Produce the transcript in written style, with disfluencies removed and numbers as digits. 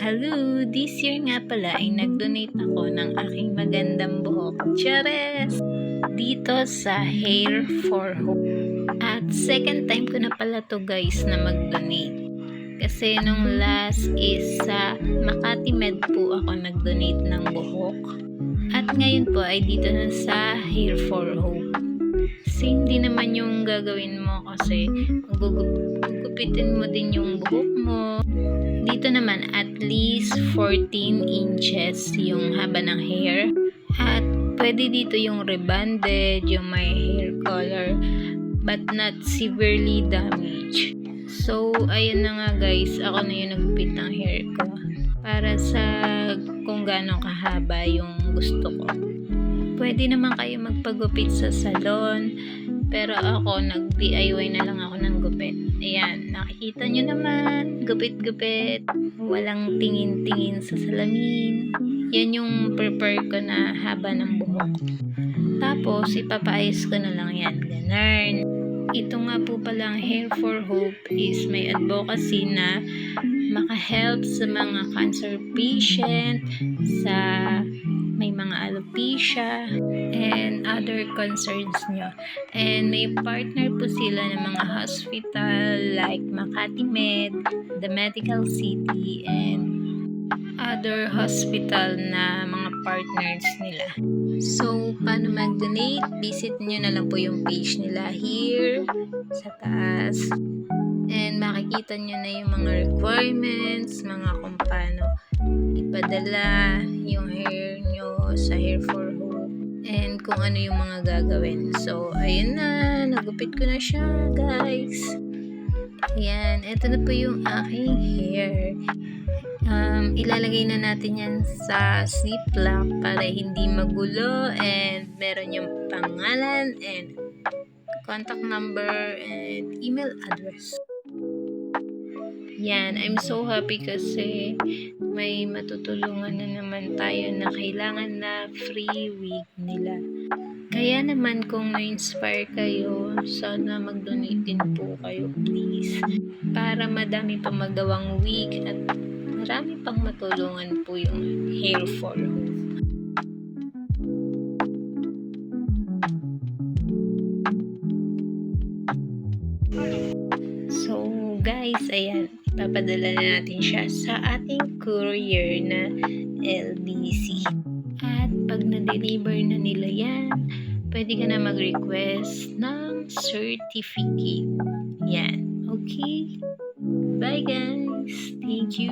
Hello! This year nga pala ay nag-donate ako ng aking magandang buhok. Chares! Dito sa Hair for Hope. At second time ko na pala to guys na mag-donate. Kasi nung last is sa Makati Med po ako nag-donate ng buhok. At ngayon po ay dito na sa Hair for Hope. Same din naman yung gagawin mo kasi gugupitin mo din yung buhok mo. Dito naman at least 14 inches yung haba ng hair. At pwede dito yung rebonded, yung may hair color but not severely damaged. So, ayun na nga guys, ako na yung nagupit ng hair ko para sa kung gaano kahaba yung gusto ko. Pwede naman kayo magpagupit sa salon, pero ako nag-DIY na lang ako ng gupit. Ayan, nakikita nyo naman, gupit-gupit, walang tingin-tingin sa salamin. Yan yung prepare ko na haba ng buhok. Tapos, ipapaayos ko na lang yan, ganun. Ito nga po palang Hair for Hope is may advocacy na maka-help sa mga cancer patient, sa may mga alopecia, and other concerns nyo. And may partner po sila ng mga hospital like Makati Med, The Medical City, and other hospital na mga partners nila. So, paano mag-donate? Visit nyo na lang po yung page nila here sa taas. And makikita nyo na yung mga requirements, mga kung paano ipadala yung hair nyo sa Hair for Hope, and kung ano yung mga gagawin. So, ayun na, nagupit ko na siya, guys. Ayan, eto na po yung aking hair. Ilalagay na natin yan sa ziplock para hindi magulo, and meron yung pangalan and contact number and email address. Yan, I'm so happy kasi may matutulungan na naman tayo na kailangan na free wig nila. Kaya naman kung na-inspire kayo, sana mag-donate din po kayo please. Para madami pa magawang wig at marami pang matulungan po yung Hair for Hope. So guys, ayan, ipapadala na natin siya sa ating courier na LBC. At pag na-deliver na nila yan, pwede ka na mag-request ng certificate. Yan, okay? Bye guys! Thank you!